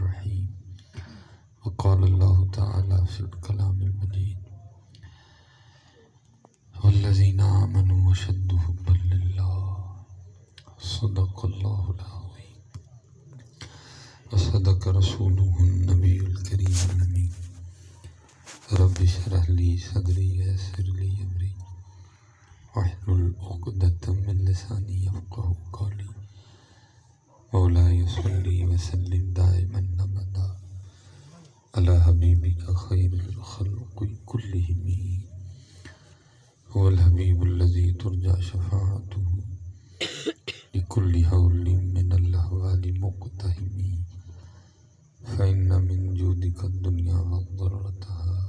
الرحيم. وقال الله تعالى في الكلام المجيد: والذين آمنوا أشد حبا لله. صدق الله العظيم وصدق رسوله النبي الكريم الأمين. رب اشرح لي صدري ويسر لي أمري واحلل عقدة من لساني يفقهوا قولي. مولاي صل وسلم دائما أبدا على حبيبك خير الخلق كلهم. هو الحبيب الذي ترجى شفاعته لكل حول من الأحوال مقتحم. فإن من جودك الدنيا وضرتها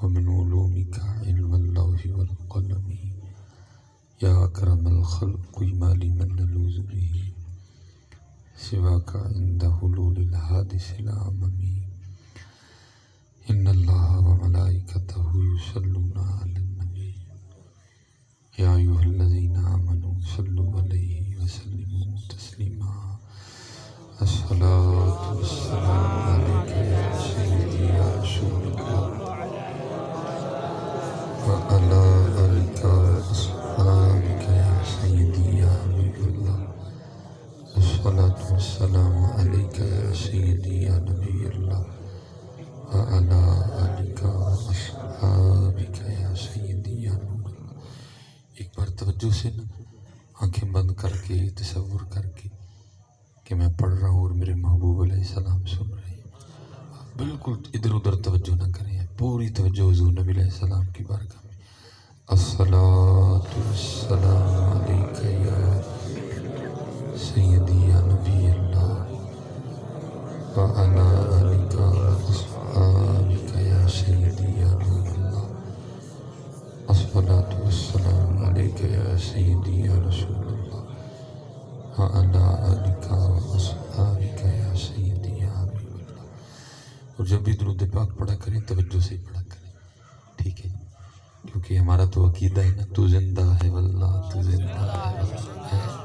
ومن علومك علم اللوح والقلم. يا أكرم الخلق ما لمن نلوذ به سواك عند حلول الحادث الأعمم. إن الله وملائكته يصلون على النبي يا أيها الذين آمنوا صلوا عليه وسلموا تسليما. الصلاة والسلام عليك يا سيدي يا رسول الله وعلى آلك وأصحابك يا سيدي يا حبيب الله. الصلاة والسلام عليك يا سيدي يا نبي الله وعلى آلك وأصحابك يا سيدي يا نور الله. ایک بار توجہ سے نا آنکھیں بند کر کے تصور کر کے کہ میں پڑھ رہا ہوں اور میرے محبوب علیہ السلام سن رہے ہیں. بالکل ادھر ادھر توجہ نہ کریں، پوری توجہ حضور نبی علیہ السلام کی بارگاہ میں. الصلاۃ والسلام علیک یا سیدی یا نبی اللہ وعلی آلک واصحابک یا سیدی یا نور اللہ. الصلاۃ والسلام علیک یا سیدی یا رسول اللہ وعلی آلک واصحابک یا سیدی یا حبیب اللہ. اور جب بھی درود پاک پڑھا کریں توجہ سے پڑھا کریں، ٹھیک ہے؟ کیونکہ ہمارا تو عقیدہ ہے نا، تو زندہ ہے واللہ، تو زندہ ہے واللہ.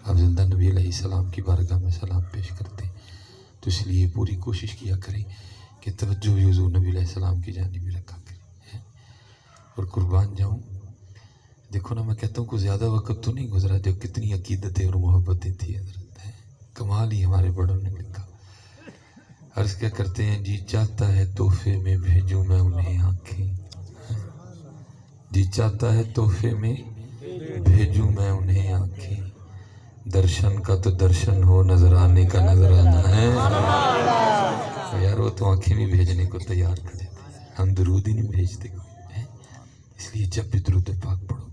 آپ زندہ نبی علیہ السلام کی بارگاہ میں سلام پیش کرتے ہیں، تو اس لیے پوری کوشش کیا کریں کہ توجہ بھی حضور نبی علیہ السلام کی جانب بھی رکھا کریں. اور قربان جاؤں، دیکھو نا، میں کہتا ہوں کوئی زیادہ وقت تو نہیں گزرا جب کتنی عقیدتیں اور محبتیں تھی حضرت. کمال ہی ہمارے بڑوں نے لکھا. عرض کیا کرتے ہیں: جی چاہتا ہے تحفے میں بھیجوں میں انہیں آنکھیں. جی چاہتا ہے تحفے میں بھیجوں میں انہیں آنکھیں. درشن کا تو درشن ہو، نظر آنے کا نظر آنا ہے. یار وہ تو آنکھیں بھی بھیجنے کو تیار کھڑے تھے، ہم درود ہی نہیں بھیجتے کوئی. اس لیے جب بھی درود پاک پڑھو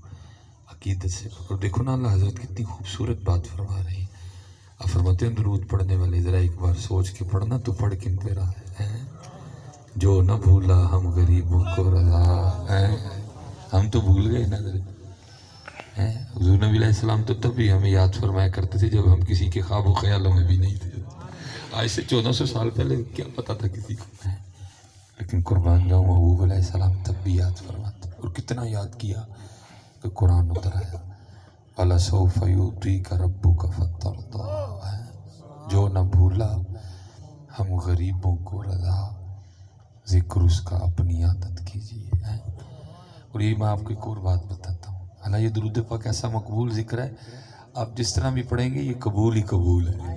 عقیدت سے پڑھو. دیکھو نا اللہ حضرت کتنی خوبصورت بات فرما رہے ہیں. آپ فرماتے ہیں درود پڑھنے والے ذرا ایک بار سوچ کے پڑھنا تو پڑھ کن پہ رہا ہے. جو نہ بھولا ہم غریبوں کو رضا. ہم تو بھول گئے نا حضرت. حضور نبی علیہ السلام تو تب بھی ہمیں یاد فرمایا کرتے تھے جب ہم کسی کے خواب و خیالوں میں بھی نہیں تھے. آج سے 1400 سال پہلے کیا پتا تھا کسی کو. لیکن قربان جاؤں محبوب علیہ السلام تب بھی یاد فرماتے، اور کتنا یاد کیا کہ قرآن اتر آیا: وَلَسَوْفَ يُعْطِيكَ رَبُّكَ فَتَرْضَىٰ. جو نہ بھولا ہم غریبوں کو رضا. ذکر اس کا اپنی عادت کیجیے. اور یہ میں آپ کو ایک اور بات بتاتا ہوں. حالانکہ یہ درود پاک ایسا مقبول ذکر ہے، آپ جس طرح بھی پڑھیں گے یہ قبول ہی قبول ہے.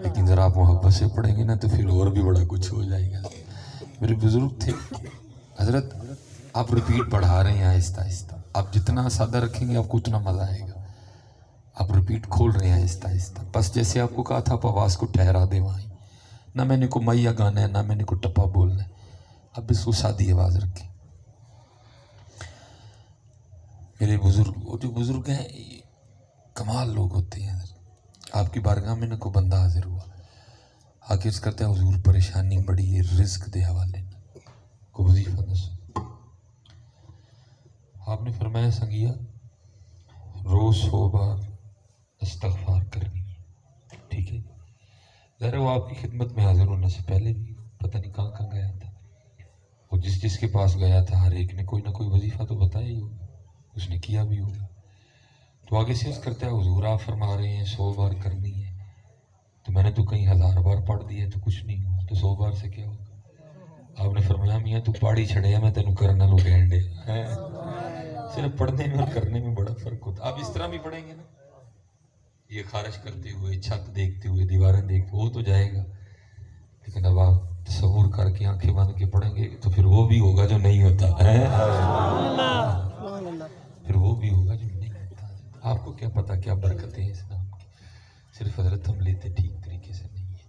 لیکن ذرا آپ محبت سے پڑھیں گے نا تو پھر اور بھی بڑا کچھ ہو جائے گا. میرے بزرگ تھے حضرت، آپ ریپیٹ پڑھا رہے ہیں آہستہ آہستہ. آپ جتنا سادہ رکھیں گے آپ کو اتنا مزہ آئے گا. آپ ریپیٹ کھول رہے ہیں آہستہ آہستہ. بس جیسے آپ کو کہا تھا آپ آواز کو ٹھہرا دیں وہاں. نہ میں نے کو میاں گانا ہے، نہ میں نے کو ٹپا بولنا ہے. اب اس کو سادی آواز رکھیں. میرے بزرگ، وہ جو بزرگ ہیں یہ کمال لوگ ہوتے ہیں. آپ کی بارگاہ میں نہ کوئی بندہ حاضر ہوا آ کے عرض کرتا ہے: حضور پریشانی بڑی ہے، رزق دے حوالے کو وظیفہ دس. آپ نے فرمایا: سنگیا روز 100 بار استغفار کرنی ہے. ٹھیک ہے، ذرا وہ آپ کی خدمت میں حاضر ہونے سے پہلے بھی پتہ نہیں کہاں کہاں گیا تھا. اور جس کے پاس گیا تھا ہر ایک نے کوئی نہ کوئی وظیفہ تو بتایا ہی ہوگا، اس نے کیا بھی ہوگا. تو آگے سے عرض کرتا ہے: حضور آپ فرما رہے ہیں 100 بار کرنی ہے. تو میں نے تو کہیں 1000 بار پڑھ دیا تو کچھ نہیں ہوا، تو 100 بار سے کیا ہوگا؟ آپ نے فرمایا میاں تو پاڑی چھڑے میں تینوں کرنا لو گینڈے. صرف پڑھنے میں اور کرنے میں بڑا فرق ہوتا. آپ اس طرح بھی پڑھیں گے نا، یہ خارج کرتے ہوئے، چھت دیکھتے ہوئے، دیواریں دیکھتے ہوئے، وہ تو جائے گا. لیکن اب آپ تصور کر کے آنکھیں بند کے پڑھیں گے تو پھر وہ بھی ہوگا جو نہیں ہوتا ہے، پھر وہ بھی ہوگا جو نہیں ہوتا. آپ کو کیا پتا کیا برکتیں ہیں اس نام کی. صرف حضرت ہم لیتے ٹھیک طریقے سے نہیں ہے.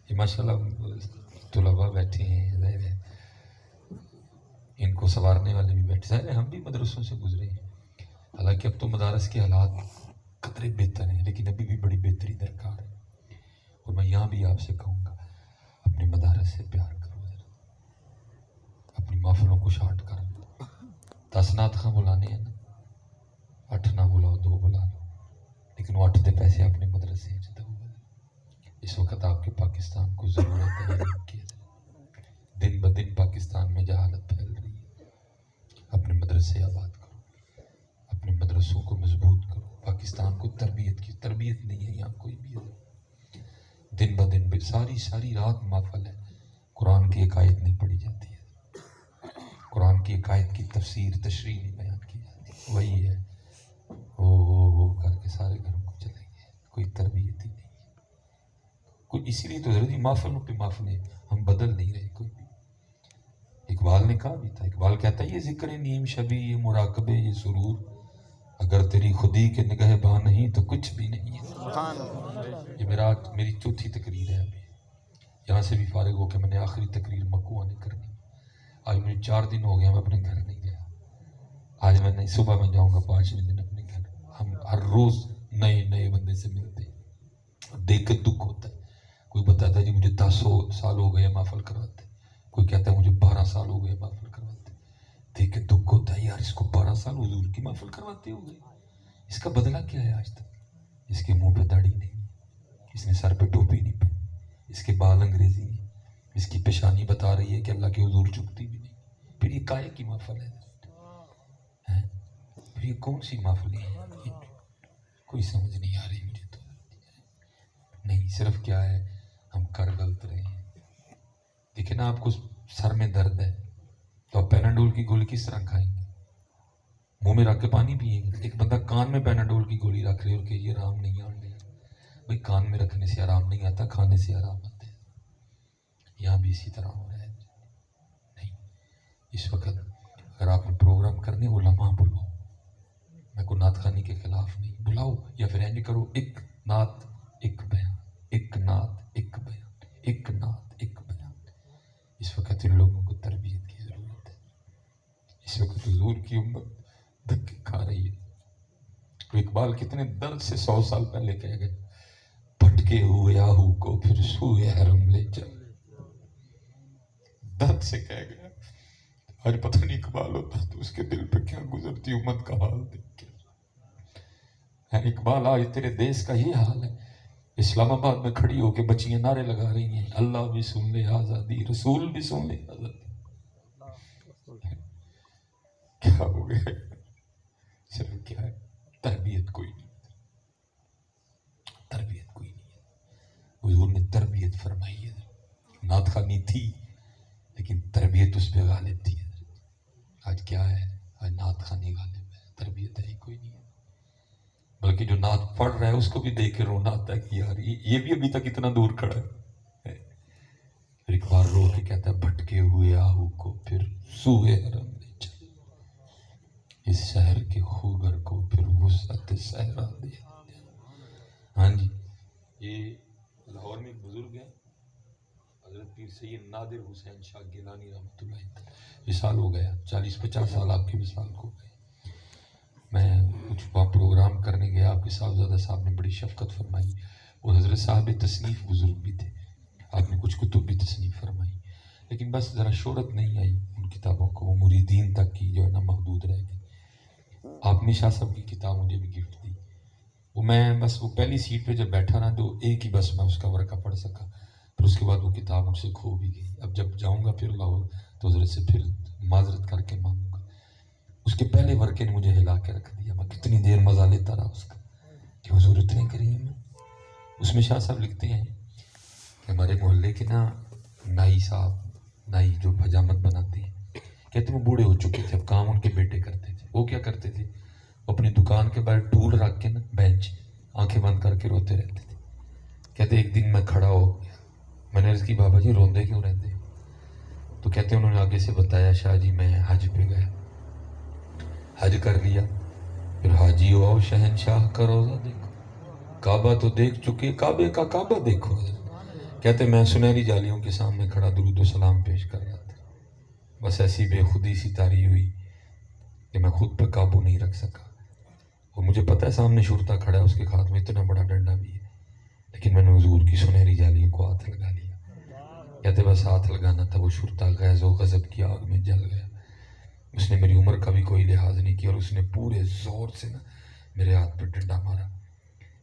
یہ ماشاءاللہ طلباء بیٹھے ہیں، ظاہر ہے ان کو سنوارنے والے بھی بیٹھے. ظاہر ہے ہم بھی مدرسوں سے گزرے ہیں، حالانکہ اب تو مدارس کے حالات قدرے بہتر ہیں، لیکن ابھی بھی بڑی بہتری درکار ہے. اور میں یہاں بھی آپ سے کہوں گا اپنے مدارس سے پیار کرو، اپنی محفلوں کو شارٹ کر لو. 10 نعت خواں بلانے ہیں نا، 8 نہ بلاؤ، 2 بلا لو، لیکن وہ 8 دے پیسے اپنے مدرسے دو. اس وقت آپ کے پاکستان کو ضرورت ہے علم کی. دن بدن پاکستان میں جہالت پھیل رہی ہے. اپنے مدرسے آباد کرو، اپنے مدرسوں کو مضبوط کرو. پاکستان کو تربیت نہیں ہے یہاں کوئی بھی. دن بدن ساری رات محفل ہے، قرآن کی ایک آیت نہیں پڑھی جاتی ہے، قرآن کی ایک آیت کی تفسیر تشریح نہیں بیان کی جاتی. وہی ہے ہو کر کے سارے گھروں کو چلے گئے، کوئی تربیت ہی نہیں ہے. کوئی اسی لیے تو ضروری محفلوں پہ محفلیں، ہم بدل نہیں رہے کوئی بھی. اقبال نے کہا بھی تھا، اقبال کہتا ہے یہ ذکر نیم شبی، یہ مراقبے، یہ سرور، اگر تیری خودی کے نگہ بان نہیں تو کچھ بھی نہیں ہے. یہ میری چوتھی تقریر ہے ابھی. یہاں سے بھی فارغ ہو کے میں نے آخری تقریر مکو آنے کرنی. آج مجھے 4 دن ہو گیا میں اپنے گھر نہیں گیا. آج میں نہیں، صبح میں جاؤں گا 5ویں دن اپنے گھر. ہم ہر روز نئے بندے سے ملتے ہیں، دیکھ کے دکھ ہوتا ہے. کوئی بتاتا ہے جی مجھے 10 سال ہو گئے محفل کرواتے، کوئی کہتا ہے مجھے 12 سال ہو گئے محفل کرواتے. دیکھ کے دکھ ہوتا ہے یار، اس کو 12 سال حضور کی محفل کرواتے ہو گئے، اس کا بدلہ کیا ہے آج تک؟ اس کے منہ پہ داڑھی نہیں، اس نے سر پہ ٹوپی نہیں پہنی، اس کے بال انگریزی نہیں، اس کی پیشانی بتا رہی ہے کہ اللہ کے حضور جھکتی بھی نہیں. پھر یہ کائے کی محفل ہے؟ پھر یہ کون سی محفل ہے؟ کوئی سمجھ نہیں آ رہی مجھے تو. نہیں، صرف کیا ہے ہم کر غلط رہے ہیں. دیکھیں نا، آپ کو سر میں درد ہے تو آپ پیناڈول کی گولی کس طرح کھائیں گے؟ منہ میں رکھ کے پانی پیئیں گے. ایک بندہ کان میں پیناڈول کی گولی رکھ لے اور کہ یہ آرام نہیں آنے لگا. بھائی کان میں رکھنے سے آرام نہیں آتا، کھانے سے آرام آتا ہے. یہاں بھی اسی طرح ہو رہا ہے. نہیں، اس وقت اگر آپ نے پروگرام کرنے علماء بلاؤ. میں کو نعت خوانی کے خلاف نہیں، بلاؤ. یا پھر اینج کرو، ایک نعت ایک بیان، ایک نعت ایک بیان، ایک نعت ایک بیان. اس وقت ان لوگوں کو تربیت کی ضرورت ہے. اس وقت حضور کی امت دھکے کھا رہی ہے. تو اقبال کتنے درد سے 100 سال پہلے کہہ گئے، بھٹکے ہوئے آہو کو پھر سوئے حرم لے چل. درد سے کہہ گیا. آج پتہ نہیں اقبال ہوتا تو اس کے دل پہ کیا گزرتی امت کا حال دیکھ کے. اقبال آج تیرے دیس کا یہ حال ہے. اسلام آباد میں کھڑی ہو کے بچیاں نعرے لگا رہی ہیں، اللہ بھی سن لے آزادی، رسول بھی سن لے آزادی. کیا ہو گیا؟ صرف کیا ہے، تربیت کوئی نہیں. تربیت کوئی نہیں ہے. حضور نے تربیت فرمائی ہے. نعت خوانی تھی لیکن تربیت اس پہ غالب تھی. آج کیا ہے؟ آج نعت خوانی غالب ہے، تربیت ہے ہی کوئی نہیں ہے. بلکہ جو نعت پڑھ رہا ہے اس کو بھی دیکھ کے رونا آتا ہے کہ یار یہ بھی ابھی تک اتنا دور کھڑا ہے. پھر ایک بار رو کے کہتا ہے، بھٹکے ہوئے آہو کو پھر سوئے حرم لے چل، اس شہر کے خوگر کو پھر وسعت صحرا دے. ہاں جی، یہ لاہور میں ایک بزرگ ہیں حضرت پیر سید نادر حسین شاہ گیلانی رحمۃ اللہ علیہ. وصال ہو گیا، 40-50 سال آپ کے وصال کو گئے. میں کچھ وہاں پروگرام کرنے گیا، آپ کے صاحبزادہ صاحب نے بڑی شفقت فرمائی. وہ حضرت صاحب تصنیف بزرگ بھی تھے، آپ نے کچھ کتب بھی تصنیف فرمائی، لیکن بس ذرا شہرت نہیں آئی ان کتابوں کو. وہ مریدین تک کی جو ہے نا محدود رہ گئی. آپ نے شاہ صاحب کی کتاب مجھے بھی گفٹ دی. وہ میں بس وہ پہلی سیٹ پہ جب بیٹھا نا تو ایک ہی بس میں اس کا ورقہ پڑھ سکا، پھر اس کے بعد وہ کتاب مجھ سے کھو بھی گئی. اب جب جاؤں گا پھر لاہور تو حضرت سے پھر معذرت کر کے مانگوں گا. اس کے پہلے ورقے نے مجھے ہلا کے رکھ دیا. میں کتنی دیر مزہ لیتا رہا اس کا کہ حضور اتنے کریم ہیں. اس میں شاہ صاحب لکھتے ہیں کہ ہمارے محلے کے نا نائی صاحب، نائی جو حجامت بناتے ہیں، کہتے ہیں وہ بوڑھے ہو چکے تھے، اب کام ان کے بیٹے کرتے تھے۔ وہ کیا کرتے تھے، وہ اپنی دکان کے باہر ٹول رکھ کے نا بینچ، آنکھیں بند کر کے روتے رہتے تھے۔ کہتے ایک دن میں کھڑا ہو گیا، میں نے عرض کی بابا جی روندے کیوں رہتے؟ تو کہتے انہوں نے آگے سے بتایا شاہ جی میں حج پہ گیا، حج کر لیا، پھر حاجی ہو شہنشاہ کا روزہ دیکھو، کعبہ تو دیکھ چکے، کعبے کا کعبہ دیکھو۔ کہتے میں سنہری جالیوں کے سامنے کھڑا درود و سلام پیش کر رہا تھا، بس ایسی بے خودی سی طاری ہوئی کہ میں خود پہ قابو نہیں رکھ سکا، اور مجھے پتہ ہے سامنے شرطا کھڑا ہے، اس کے ہاتھ میں اتنا بڑا ڈنڈا بھی ہے، لیکن میں نے حضور کی سنہری جالیوں کو ہاتھ لگا لیا۔ کہتے بس ہاتھ لگانا تھا، وہ شرطا غیظ و غضب کی آگ میں جل گیا۔ اس نے میری عمر کا بھی کوئی لحاظ نہیں کیا، اور اس نے پورے زور سے نا میرے ہاتھ پہ ڈنڈا مارا۔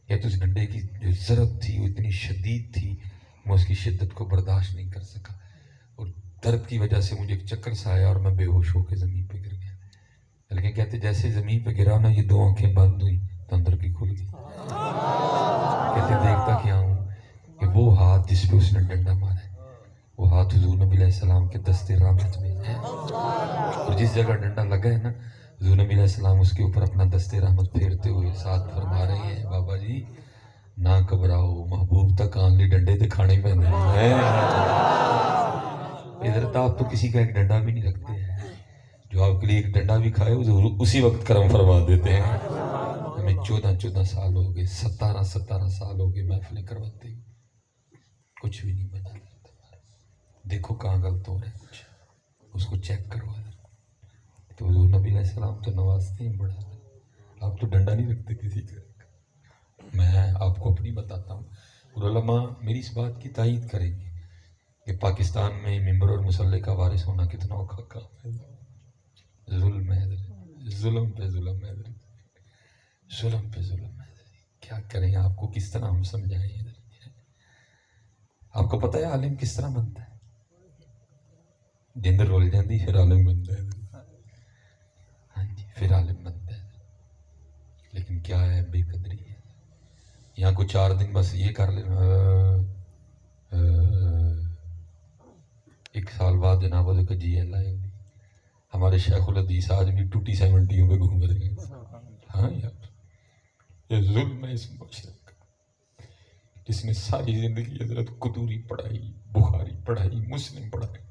کہتے اس ڈنڈے کی جو ضرب تھی وہ اتنی شدید تھی، میں اس کی شدت کو برداشت نہیں کر سکا، اور درد کی وجہ سے مجھے ایک چکر سا آیا اور میں بے ہوش ہو کے زمین پہ گر گیا۔ لیکن کہتے جیسے زمین پہ گرا نا، یہ دو آنکھیں بند ہوئی تو اندر کی کھل گئی۔ کہتے دیکھتا کیا ہوں کہ وہ ہاتھ جس پہ اس نے ڈنڈا مارا ہے، وہ ہاتھ حضور نبی علیہ السلام کے دست رحمت میں ہے، اور جس جگہ ڈنڈا لگا ہے نا، حضور نبی علیہ السلام اس کے اوپر اپنا دست رحمت پھیرتے ہوئے ساتھ فرما رہے ہیں بابا جی نہ گھبراؤ، محبوب تک آنگلی ڈنڈے تے کھانے پہنے ہیں۔ حضرت آپ تو کسی کا ایک ڈنڈا بھی نہیں رکھتے ہیں، جو آپ کے لیے ایک ڈنڈا بھی کھائے حضور اسی وقت کرم فرما دیتے ہیں۔ ہمیں 14 سال ہو گئے، 17 سال ہو گئے محفلیں کرواتے ہوئے، کچھ بھی نہیں بنا۔ دیکھو کہاں غلط ہو رہا ہے، کچھ اس کو چیک کرو۔ تو حضور نبی علیہ السلام تو نوازتے ہیں بڑا، آپ تو ڈنڈا نہیں رکھتے کسی کا۔ میں آپ کو اپنی بتاتا ہوں، اور علماء میری اس بات کی تائید کریں گے کہ پاکستان میں ممبر اور مصلی کا وارث ہونا کتنا اوکھا کام ہے۔ ظلم ہے، ظلم پہ ظلم ہے، ظلم پہ ظلم ہے۔ کیا کریں، آپ کو کس طرح ہم سمجھائیں؟ آپ کو پتہ ہے عالم کس طرح بنتا ہے؟ جند رول جاندی پھر عالم بنتا ہے۔ ہاں جی، پھر عالم بنتا ہے، لیکن کیا ہے بے قدری ہے۔ یہاں کو 4 دن بس یہ کر لینا، 1 سال بعد جناب وہ کہ جی اللہ ہے۔ ہمارے شیخ الحدیث آج بھی ٹوٹی سیمنٹیوں پہ گھوم رہے ہیں۔ ہاں یار، یہ ظلم ہے اس معاشرے کا، جس نے ساری زندگی حضرت قدوری پڑھائی، بخاری پڑھائی، مسلم پڑھائی،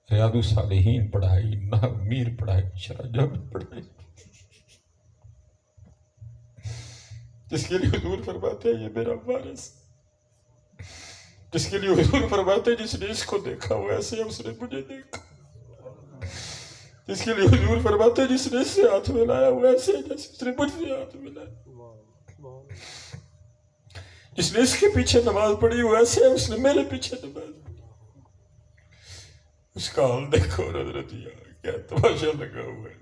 ریاض الصالحین پڑھائی، نحو میر پڑھائی، شرح جامی پڑھائی، جس کے لیے حضور فرماتے ہیں یہ میرا وارث، جس کے لیے حضور فرماتے ہیں جس نے اس کو دیکھا وہ ایسے اس نے مجھے دیکھا، جس کے لیے حضور فرماتے ہیں جس نے اس سے ہاتھ ملایا وہ ایسے جیسے اس نے مجھ سے ہاتھ ملایا، جس نے اس کے پیچھے نماز پڑھی وہ ایسے اس نے میرے پیچھے نماز پڑھی۔ اس کا حال دیکھو حضرت، کیا تماشا لگا ہوا ہے۔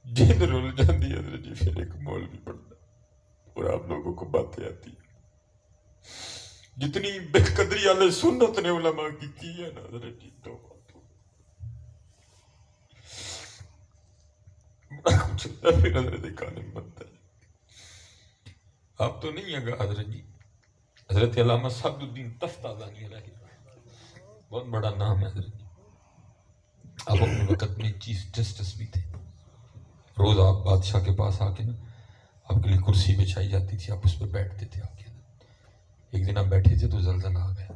جن رول جاندی حضرت جی، پھر ایک مولوی پڑھنا اور آپ لوگوں کو باتیں آتی ہیں۔ جتنی بے قدری والے سنت نے علماء کی ہے نا حضرت جی، تو بڑا کچھ ہوتا ہے، پھر حضرت ایک عالم بنتا ہے۔ آپ تو نہیں ہے حضرت جی، حضرت علامہ سعد الدین تفتازانی علیہ بہت بڑا نام ہے حضرت جی، آپ اپنے وقت میں چیف جسٹس بھی تھے۔ روز آپ بادشاہ کے پاس آ کے نا آپ کے لیے کرسی بچھائی جاتی تھی، آپ اس پہ بیٹھتے تھے آ کے۔ ایک دن آپ بیٹھے تھے تو زلزلہ آ گیا،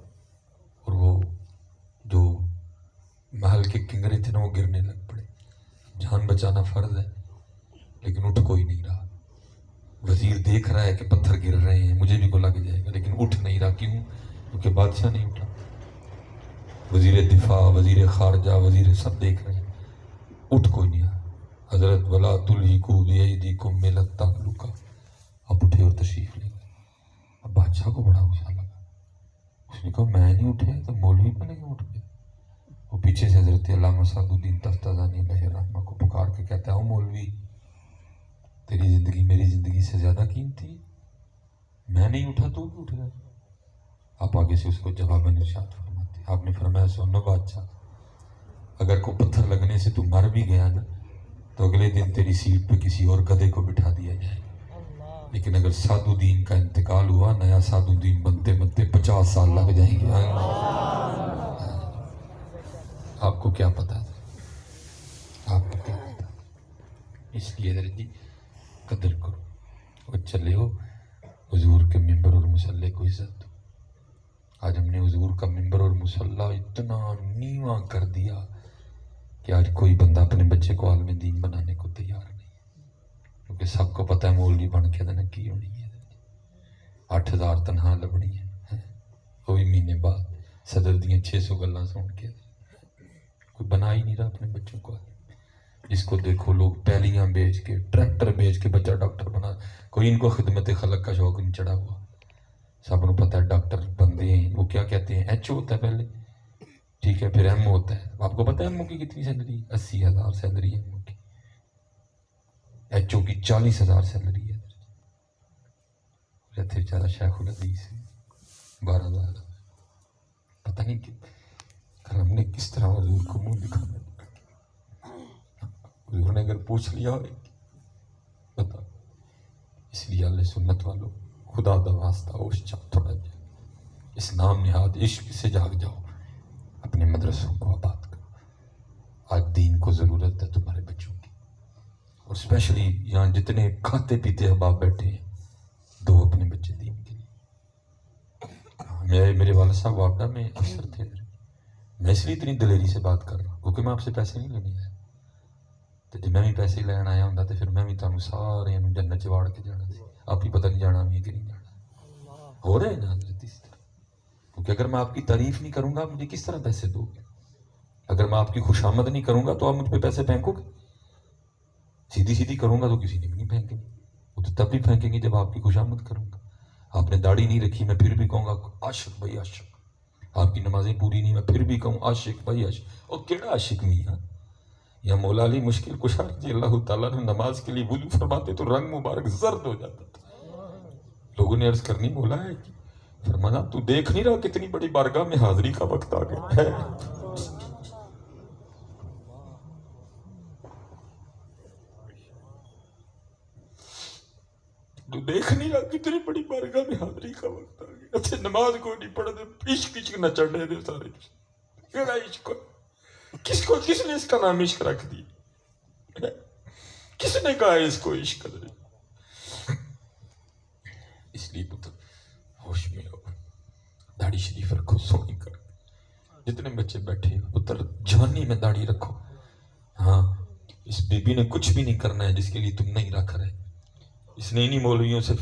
اور وہ جو محل کے کنگرے تھے نا وہ گرنے لگ پڑے۔ جان بچانا فرض ہے لیکن اٹھ کوئی نہیں رہا۔ وزیر دیکھ رہا ہے کہ پتھر گر رہے ہیں، مجھے بھی کو لگ جائے گا، لیکن اٹھ نہیں رہا۔ کیوں؟ کیونکہ بادشاہ نہیں اٹھا۔ وزیر دفاع، وزیر خارجہ، وزیر سب دیکھ رہے ہیں، اٹھ کوئی نہیں رہا۔ حضرت ولا تلہکوا بایدیکم الی التہلکہ، اب اٹھے اور تشریف لے گئے۔ اب بادشاہ کو بڑا غصہ لگا، اس نے کہا میں نہیں اٹھے تو مولوی بنے کیوں اٹھ گئے؟ وہ پیچھے سے حضرت علامہ سعد الدین تفتازانی علیہ الرحمہ کو پکار کے کہتا ہے مولوی، تیری زندگی میری زندگی سے زیادہ قیمتی ہے، میں نہیں اٹھا تو کیوں اٹھ گیا؟ آپ آگے سے اس کو جواباً ارشاد فرماتے، آپ نے فرمایا سنو بادشاہ، اگر کوئی پتھر لگنے سے تو مر بھی گیا نا تو اگلے دن تیری سیٹ پہ کسی اور گدھے کو بٹھا دیا جائے گا، لیکن اگر سادو دین کا انتقال ہوا، نیا سادو دین بنتے بنتے 50 سال لگ جائیں گے. آپ کو کیا پتا تھا؟ آپ کو کیا پتا؟ اس لیے حضرت جی قدر کرو اور چلے ہو حضور کے ممبر اور مصلی کو عزت دو. آج ہم نے حضور کا ممبر اور مصلی اتنا نیواں کر دیا کہ آج کوئی بندہ اپنے بچے کو عالم دین بنانے کو تیار نہیں، کیونکہ سب کو پتہ ہے مولوی بن کے دن کی ہونی ہے. 8000 تنہا لبنی ہے، وہ بھی مہینے بعد صدر دیاں 600 گلاں سن کے. کوئی بنا ہی نہیں رہا اپنے بچوں کو. جس کو دیکھو لوگ پہلیاں بیچ کے، ٹریکٹر بیچ کے بچہ ڈاکٹر بنا. کوئی ان کو خدمت خلق کا شوق نہیں چڑھا ہوا. سب کو پتہ ہے ڈاکٹر بندے ہیں، وہ کیا کہتے ہیں، ایچ او ہوتا ہے پہلے، ٹھیک ہے، پھر ایم او ہوتا ہے. آپ کو پتہ ہے ایم او کی کتنی سیلری؟ 80,000 سیلری ہے ایم او کی. ایچ او کی 40,000 سیلری ہے. رہتے بیچارہ شیخ الحدیث 12,000. پتہ نہیں کہ ہم نے کس طرح حضور کو منہ دکھانا. حضور نے اگر پوچھ لیا بتا. اس لیے اللہ سنت والوں خدا دا واسطہ ہوش چاہ تھوڑا جائے، اس نام نہاد عشق سے جاگ جاؤ، اپنے مدرسوں کو آباد کرو. آج دین کو ضرورت ہے تمہارے بچوں کی، اور اسپیشلی یہاں جتنے کھاتے پیتے احباب بیٹھے ہیں، دو اپنے بچے دین کے لیے. میرے والد صاحب واپڈا میں افسر تھے. میں اس لیے اتنی دلیری سے بات کر رہا ہوں کیونکہ میں آپ سے پیسے نہیں لینے آیا. تو جب میں بھی پیسے لین آیا ہوں تو پھر میں بھی تمہیں سارے جنت چواڑ کے جانا سی. آپ ہی پتہ نہیں جانا بھی ہے کہ نہیں جانا. ہو رہے ہیں نا حضرت اس طرح. کیونکہ اگر میں آپ کی تعریف نہیں کروں گا مجھے کس طرح پیسے دو گے؟ اگر میں آپ کی خوش آمد نہیں کروں گا تو آپ مجھ پہ پیسے پھینکو گے؟ سیدھی سیدھی کروں گا تو کسی نے بھی نہیں پھینکیں گے. وہ تو تب بھی پھینکیں گے جب آپ کی خوش آمد کروں گا. آپ نے داڑھی نہیں رکھی، میں پھر بھی کہوں گا عاشق بھائی عاشق. آپ کی نمازیں پوری نہیں، میں پھر بھی کہوں عاشق بھائی عاشق. اور کیڑا عاشق میاں؟ یا مولا علی مشکل کشا رضی اللہ تعالیٰ نے نماز کے لیے وضو فرماتے تو رنگ مبارک زرد ہو جاتا تھا. لوگوں نے عرض کرنی مولا ہے کہ فرمانا تو دیکھ نہیں رہا کتنی بڑی بارگاہ میں حاضری کا وقت آ گیا ہے. تو دیکھ نہیں رہا کتنی بڑی بارگاہ میں حاضری کا وقت آ گیا. اچھے نماز کو نہیں پڑھتے، عشق عشق نہ چڑھنے دے سارے. کیڑا عشق؟ کس نے اس کا نام عشق رکھ دیا؟ کس نے کہا ہے اس کو عشق؟ اس لیے پتر ہوش میں ہو، داڑھی شریف رکھو سونی کر. جتنے بچے بیٹھے پتر جوانی میں داڑھی رکھو. ہاں اس بی بی نے کچھ بھی نہیں کرنا ہے جس کے لیے تم نہیں رکھ رہے. اس نے انہی مولویوں سے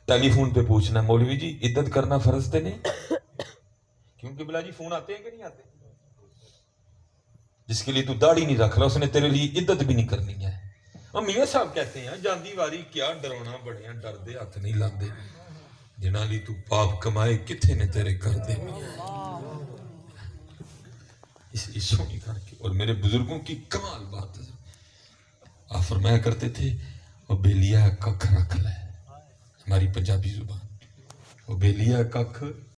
ٹیلی فون پہ پوچھنا ہے مولوی جی عدت کرنا فرض تے نہیں؟ کیونکہ بلا جی فون آتے ہیں کہ نہیں آتے؟ جس کے لیے تو داڑھی نہیں رکھ رہا اس نے تیرے لیے عدت بھی نہیں کرنی ہے. اور میاں صاحب کہتے ہیں جاندی واری کیا ڈرونا بڑیاں ڈر دے ہاتھ نہیں لاندے، جنہاں لی تو پاپ کمائے کتھے نے تیرے کر دے. اس لیے سونی کر کے. اور میرے بزرگوں کی کمال بات ہے، آپ فرمایا کرتے تھے وہ بیلیا ککھ رکھ لے. ہماری پنجابی زبان، وہ بیلیا ککھ